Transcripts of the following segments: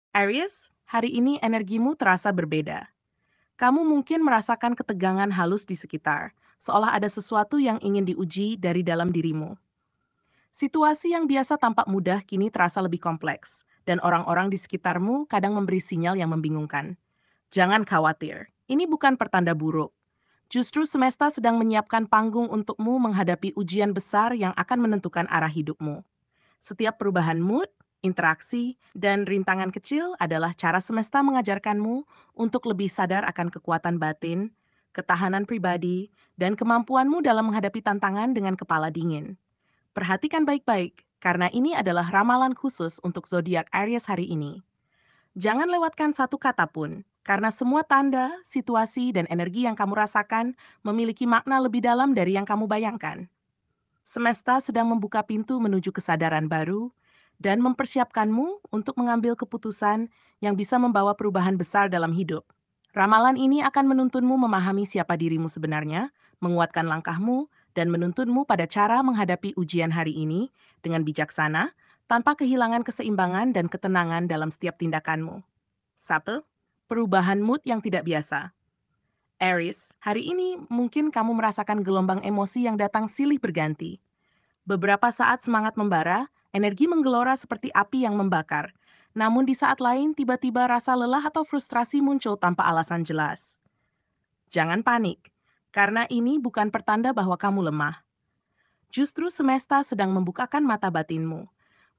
Aries, hari ini energimu terasa berbeda. Kamu mungkin merasakan ketegangan halus di sekitar, seolah ada sesuatu yang ingin diuji dari dalam dirimu. Situasi yang biasa tampak mudah kini terasa lebih kompleks, dan orang-orang di sekitarmu kadang memberi sinyal yang membingungkan. Jangan khawatir, ini bukan pertanda buruk. Justru semesta sedang menyiapkan panggung untukmu menghadapi ujian besar yang akan menentukan arah hidupmu. Setiap perubahan mood, interaksi, dan rintangan kecil adalah cara semesta mengajarkanmu untuk lebih sadar akan kekuatan batin, ketahanan pribadi, dan kemampuanmu dalam menghadapi tantangan dengan kepala dingin. Perhatikan baik-baik, karena ini adalah ramalan khusus untuk zodiak Aries hari ini. Jangan lewatkan satu kata pun, karena semua tanda, situasi, dan energi yang kamu rasakan memiliki makna lebih dalam dari yang kamu bayangkan. Semesta sedang membuka pintu menuju kesadaran baru dan mempersiapkanmu untuk mengambil keputusan yang bisa membawa perubahan besar dalam hidup. Ramalan ini akan menuntunmu memahami siapa dirimu sebenarnya, menguatkan langkahmu, dan menuntunmu pada cara menghadapi ujian hari ini dengan bijaksana, tanpa kehilangan keseimbangan dan ketenangan dalam setiap tindakanmu. 1. Perubahan mood yang tidak biasa. Aries, hari ini mungkin kamu merasakan gelombang emosi yang datang silih berganti. Beberapa saat semangat membara, energi menggelora seperti api yang membakar. Namun di saat lain tiba-tiba rasa lelah atau frustrasi muncul tanpa alasan jelas. Jangan panik, karena ini bukan pertanda bahwa kamu lemah. Justru semesta sedang membukakan mata batinmu,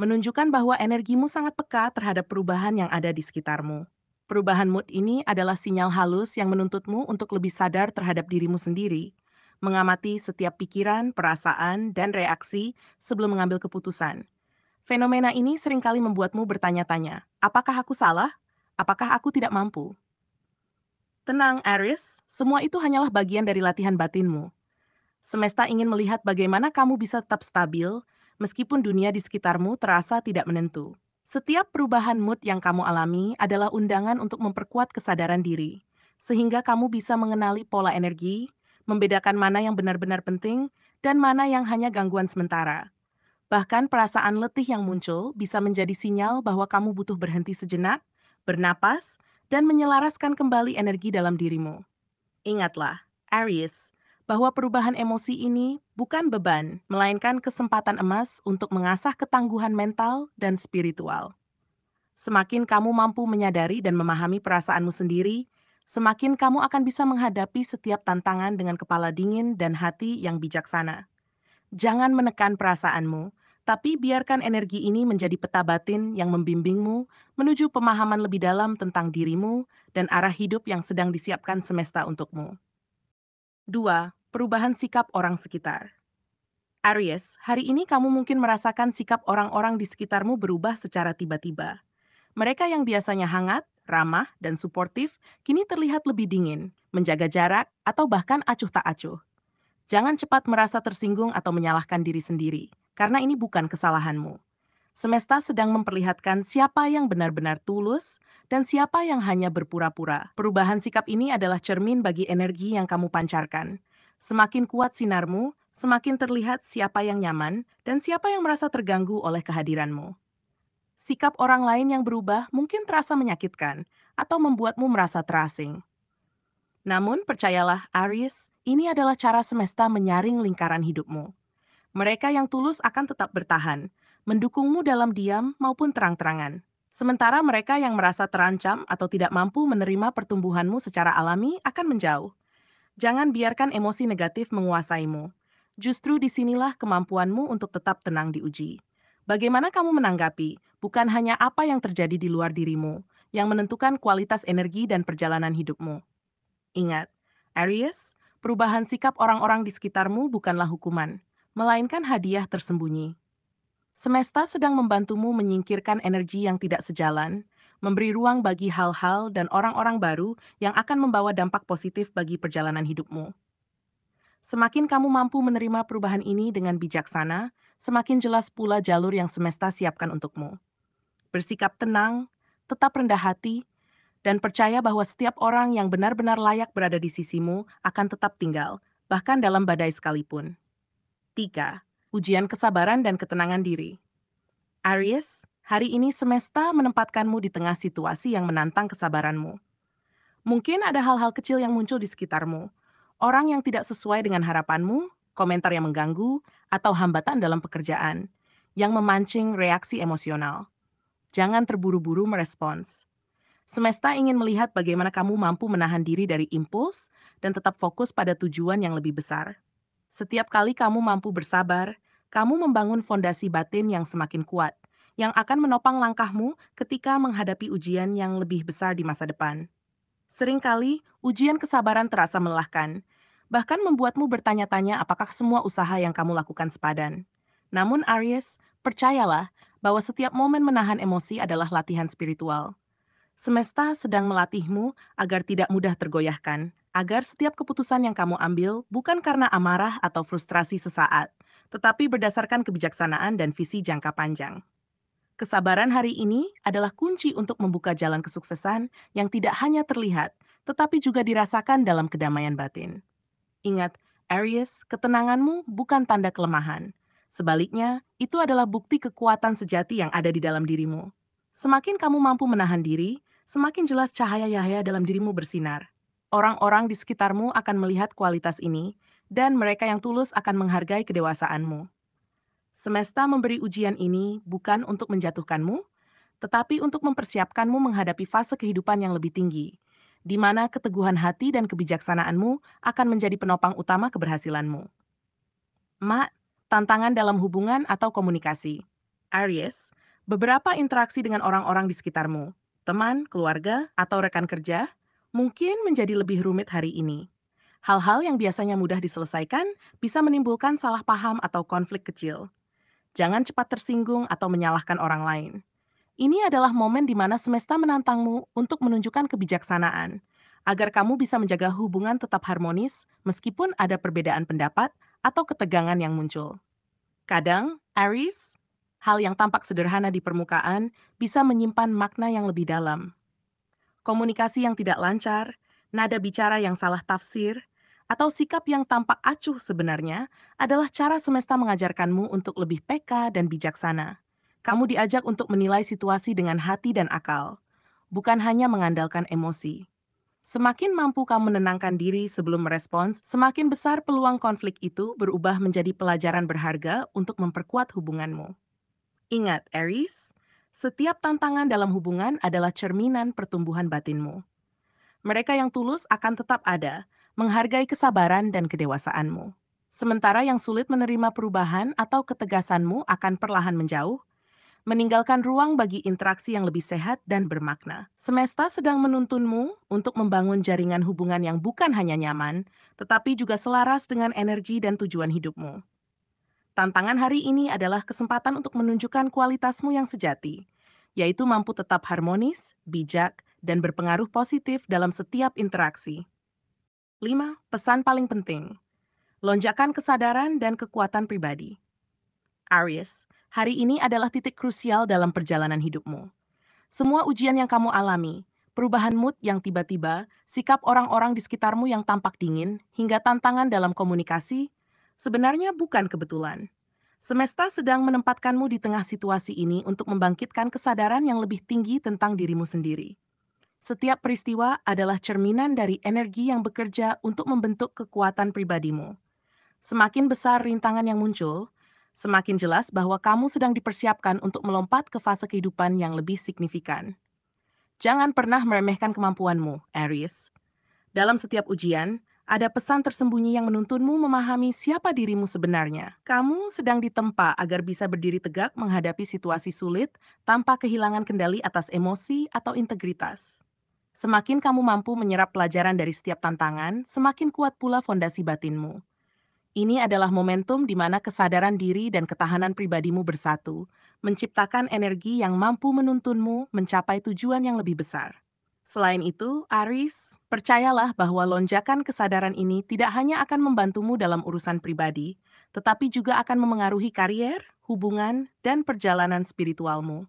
menunjukkan bahwa energimu sangat peka terhadap perubahan yang ada di sekitarmu. Perubahan mood ini adalah sinyal halus yang menuntutmu untuk lebih sadar terhadap dirimu sendiri, mengamati setiap pikiran, perasaan, dan reaksi sebelum mengambil keputusan. Fenomena ini seringkali membuatmu bertanya-tanya, apakah aku salah? Apakah aku tidak mampu? Tenang, Aries, semua itu hanyalah bagian dari latihan batinmu. Semesta ingin melihat bagaimana kamu bisa tetap stabil, meskipun dunia di sekitarmu terasa tidak menentu. Setiap perubahan mood yang kamu alami adalah undangan untuk memperkuat kesadaran diri, sehingga kamu bisa mengenali pola energi, membedakan mana yang benar-benar penting, dan mana yang hanya gangguan sementara. Bahkan perasaan letih yang muncul bisa menjadi sinyal bahwa kamu butuh berhenti sejenak, bernapas, dan menyelaraskan kembali energi dalam dirimu. Ingatlah, Aries, bahwa perubahan emosi ini bukan beban, melainkan kesempatan emas untuk mengasah ketangguhan mental dan spiritual. Semakin kamu mampu menyadari dan memahami perasaanmu sendiri, semakin kamu akan bisa menghadapi setiap tantangan dengan kepala dingin dan hati yang bijaksana. Jangan menekan perasaanmu, tapi biarkan energi ini menjadi peta batin yang membimbingmu menuju pemahaman lebih dalam tentang dirimu dan arah hidup yang sedang disiapkan semesta untukmu. 2. Perubahan sikap orang sekitar. Aries, hari ini kamu mungkin merasakan sikap orang-orang di sekitarmu berubah secara tiba-tiba. Mereka yang biasanya hangat, ramah, dan suportif kini terlihat lebih dingin, menjaga jarak, atau bahkan acuh tak acuh. Jangan cepat merasa tersinggung atau menyalahkan diri sendiri, karena ini bukan kesalahanmu. Semesta sedang memperlihatkan siapa yang benar-benar tulus dan siapa yang hanya berpura-pura. Perubahan sikap ini adalah cermin bagi energi yang kamu pancarkan. Semakin kuat sinarmu, semakin terlihat siapa yang nyaman dan siapa yang merasa terganggu oleh kehadiranmu. Sikap orang lain yang berubah mungkin terasa menyakitkan atau membuatmu merasa terasing. Namun, percayalah, Aries, ini adalah cara semesta menyaring lingkaran hidupmu. Mereka yang tulus akan tetap bertahan, mendukungmu dalam diam maupun terang-terangan. Sementara mereka yang merasa terancam atau tidak mampu menerima pertumbuhanmu secara alami akan menjauh. Jangan biarkan emosi negatif menguasaimu. Justru disinilah kemampuanmu untuk tetap tenang diuji. Bagaimana kamu menanggapi, bukan hanya apa yang terjadi di luar dirimu, yang menentukan kualitas energi dan perjalanan hidupmu. Ingat, Aries, perubahan sikap orang-orang di sekitarmu bukanlah hukuman, melainkan hadiah tersembunyi. Semesta sedang membantumu menyingkirkan energi yang tidak sejalan, memberi ruang bagi hal-hal dan orang-orang baru yang akan membawa dampak positif bagi perjalanan hidupmu. Semakin kamu mampu menerima perubahan ini dengan bijaksana, semakin jelas pula jalur yang semesta siapkan untukmu. Bersikap tenang, tetap rendah hati, dan percaya bahwa setiap orang yang benar-benar layak berada di sisimu akan tetap tinggal, bahkan dalam badai sekalipun. 3. Ujian kesabaran dan ketenangan diri. Aries, Hari ini semesta menempatkanmu di tengah situasi yang menantang kesabaranmu. Mungkin ada hal-hal kecil yang muncul di sekitarmu. Orang yang tidak sesuai dengan harapanmu, komentar yang mengganggu, atau hambatan dalam pekerjaan yang memancing reaksi emosional. Jangan terburu-buru merespons. Semesta ingin melihat bagaimana kamu mampu menahan diri dari impuls dan tetap fokus pada tujuan yang lebih besar. Setiap kali kamu mampu bersabar, kamu membangun fondasi batin yang semakin kuat, yang akan menopang langkahmu ketika menghadapi ujian yang lebih besar di masa depan. Seringkali, ujian kesabaran terasa melelahkan, bahkan membuatmu bertanya-tanya apakah semua usaha yang kamu lakukan sepadan. Namun Aries, percayalah bahwa setiap momen menahan emosi adalah latihan spiritual. Semesta sedang melatihmu agar tidak mudah tergoyahkan, agar setiap keputusan yang kamu ambil bukan karena amarah atau frustrasi sesaat, tetapi berdasarkan kebijaksanaan dan visi jangka panjang. Kesabaran hari ini adalah kunci untuk membuka jalan kesuksesan yang tidak hanya terlihat, tetapi juga dirasakan dalam kedamaian batin. Ingat, Aries, ketenanganmu bukan tanda kelemahan. Sebaliknya, itu adalah bukti kekuatan sejati yang ada di dalam dirimu. Semakin kamu mampu menahan diri, semakin jelas cahaya Yahya dalam dirimu bersinar. Orang-orang di sekitarmu akan melihat kualitas ini, dan mereka yang tulus akan menghargai kedewasaanmu. Semesta memberi ujian ini bukan untuk menjatuhkanmu, tetapi untuk mempersiapkanmu menghadapi fase kehidupan yang lebih tinggi, di mana keteguhan hati dan kebijaksanaanmu akan menjadi penopang utama keberhasilanmu. Mak, tantangan dalam hubungan atau komunikasi. Aries, beberapa interaksi dengan orang-orang di sekitarmu, teman, keluarga, atau rekan kerja, mungkin menjadi lebih rumit hari ini. Hal-hal yang biasanya mudah diselesaikan bisa menimbulkan salah paham atau konflik kecil. Jangan cepat tersinggung atau menyalahkan orang lain. Ini adalah momen di mana semesta menantangmu untuk menunjukkan kebijaksanaan, agar kamu bisa menjaga hubungan tetap harmonis meskipun ada perbedaan pendapat atau ketegangan yang muncul. Kadang, Aries, hal yang tampak sederhana di permukaan bisa menyimpan makna yang lebih dalam. Komunikasi yang tidak lancar, nada bicara yang salah tafsir, atau sikap yang tampak acuh sebenarnya adalah cara semesta mengajarkanmu untuk lebih peka dan bijaksana. Kamu diajak untuk menilai situasi dengan hati dan akal, bukan hanya mengandalkan emosi. Semakin mampu kamu menenangkan diri sebelum merespons, semakin besar peluang konflik itu berubah menjadi pelajaran berharga untuk memperkuat hubunganmu. Ingat, Aries, setiap tantangan dalam hubungan adalah cerminan pertumbuhan batinmu. Mereka yang tulus akan tetap ada, menghargai kesabaran dan kedewasaanmu. Sementara yang sulit menerima perubahan atau ketegasanmu akan perlahan menjauh, meninggalkan ruang bagi interaksi yang lebih sehat dan bermakna. Semesta sedang menuntunmu untuk membangun jaringan hubungan yang bukan hanya nyaman, tetapi juga selaras dengan energi dan tujuan hidupmu. Tantangan hari ini adalah kesempatan untuk menunjukkan kualitasmu yang sejati, yaitu mampu tetap harmonis, bijak, dan berpengaruh positif dalam setiap interaksi. 5. Pesan paling penting. Lonjakan kesadaran dan kekuatan pribadi. Aries, hari ini adalah titik krusial dalam perjalanan hidupmu. Semua ujian yang kamu alami, perubahan mood yang tiba-tiba, sikap orang-orang di sekitarmu yang tampak dingin, hingga tantangan dalam komunikasi, sebenarnya bukan kebetulan. Semesta sedang menempatkanmu di tengah situasi ini untuk membangkitkan kesadaran yang lebih tinggi tentang dirimu sendiri. Setiap peristiwa adalah cerminan dari energi yang bekerja untuk membentuk kekuatan pribadimu. Semakin besar rintangan yang muncul, semakin jelas bahwa kamu sedang dipersiapkan untuk melompat ke fase kehidupan yang lebih signifikan. Jangan pernah meremehkan kemampuanmu, Aries. Dalam setiap ujian, ada pesan tersembunyi yang menuntunmu memahami siapa dirimu sebenarnya. Kamu sedang ditempa agar bisa berdiri tegak menghadapi situasi sulit tanpa kehilangan kendali atas emosi atau integritas. Semakin kamu mampu menyerap pelajaran dari setiap tantangan, semakin kuat pula fondasi batinmu. Ini adalah momentum di mana kesadaran diri dan ketahanan pribadimu bersatu, menciptakan energi yang mampu menuntunmu mencapai tujuan yang lebih besar. Selain itu, Aries, percayalah bahwa lonjakan kesadaran ini tidak hanya akan membantumu dalam urusan pribadi, tetapi juga akan memengaruhi karier, hubungan, dan perjalanan spiritualmu.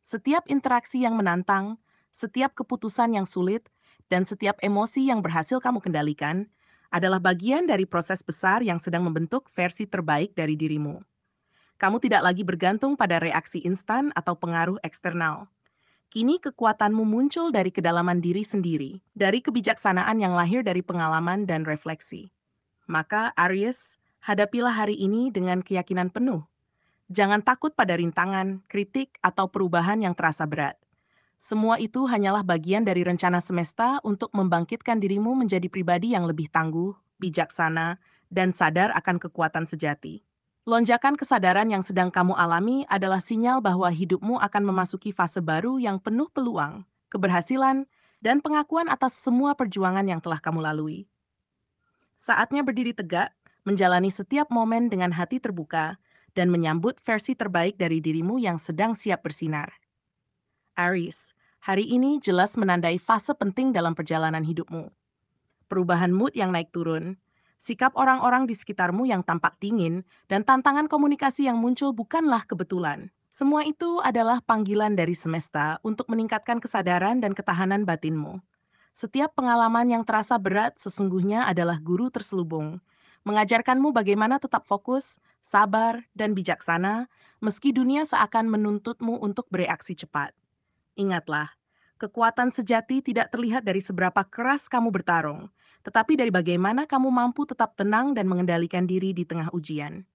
Setiap interaksi yang menantang, setiap keputusan yang sulit, dan setiap emosi yang berhasil kamu kendalikan adalah bagian dari proses besar yang sedang membentuk versi terbaik dari dirimu. Kamu tidak lagi bergantung pada reaksi instan atau pengaruh eksternal. Kini kekuatanmu muncul dari kedalaman diri sendiri, dari kebijaksanaan yang lahir dari pengalaman dan refleksi. Maka, Aries, hadapilah hari ini dengan keyakinan penuh. Jangan takut pada rintangan, kritik, atau perubahan yang terasa berat. Semua itu hanyalah bagian dari rencana semesta untuk membangkitkan dirimu menjadi pribadi yang lebih tangguh, bijaksana, dan sadar akan kekuatan sejati. Lonjakan kesadaran yang sedang kamu alami adalah sinyal bahwa hidupmu akan memasuki fase baru yang penuh peluang, keberhasilan, dan pengakuan atas semua perjuangan yang telah kamu lalui. Saatnya berdiri tegak, menjalani setiap momen dengan hati terbuka, dan menyambut versi terbaik dari dirimu yang sedang siap bersinar. Aries, hari ini jelas menandai fase penting dalam perjalanan hidupmu. Perubahan mood yang naik turun, sikap orang-orang di sekitarmu yang tampak dingin, dan tantangan komunikasi yang muncul bukanlah kebetulan. Semua itu adalah panggilan dari semesta untuk meningkatkan kesadaran dan ketahanan batinmu. Setiap pengalaman yang terasa berat sesungguhnya adalah guru terselubung, mengajarkanmu bagaimana tetap fokus, sabar, dan bijaksana, meski dunia seakan menuntutmu untuk bereaksi cepat. Ingatlah, kekuatan sejati tidak terlihat dari seberapa keras kamu bertarung, tetapi dari bagaimana kamu mampu tetap tenang dan mengendalikan diri di tengah ujian.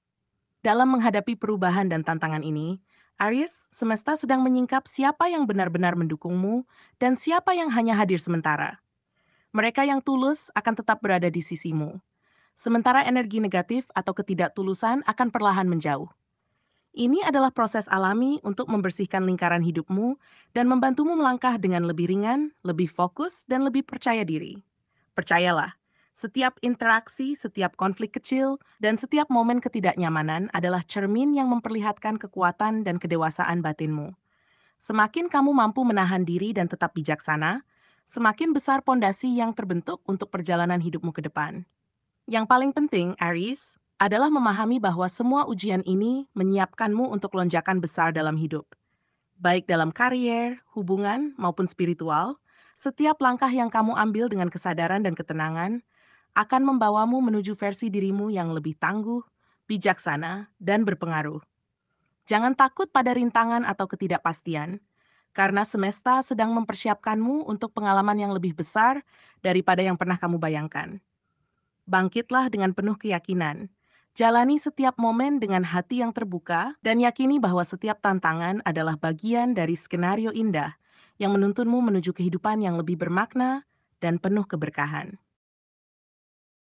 Dalam menghadapi perubahan dan tantangan ini, Aries, semesta sedang menyingkap siapa yang benar-benar mendukungmu dan siapa yang hanya hadir sementara. Mereka yang tulus akan tetap berada di sisimu, sementara energi negatif atau ketidaktulusan akan perlahan menjauh. Ini adalah proses alami untuk membersihkan lingkaran hidupmu dan membantumu melangkah dengan lebih ringan, lebih fokus, dan lebih percaya diri. Percayalah, setiap interaksi, setiap konflik kecil, dan setiap momen ketidaknyamanan adalah cermin yang memperlihatkan kekuatan dan kedewasaan batinmu. Semakin kamu mampu menahan diri dan tetap bijaksana, semakin besar pondasi yang terbentuk untuk perjalanan hidupmu ke depan. Yang paling penting, Aries, adalah memahami bahwa semua ujian ini menyiapkanmu untuk lonjakan besar dalam hidup. Baik dalam karier, hubungan, maupun spiritual, setiap langkah yang kamu ambil dengan kesadaran dan ketenangan akan membawamu menuju versi dirimu yang lebih tangguh, bijaksana, dan berpengaruh. Jangan takut pada rintangan atau ketidakpastian, karena semesta sedang mempersiapkanmu untuk pengalaman yang lebih besar daripada yang pernah kamu bayangkan. Bangkitlah dengan penuh keyakinan. Jalani setiap momen dengan hati yang terbuka dan yakini bahwa setiap tantangan adalah bagian dari skenario indah yang menuntunmu menuju kehidupan yang lebih bermakna dan penuh keberkahan.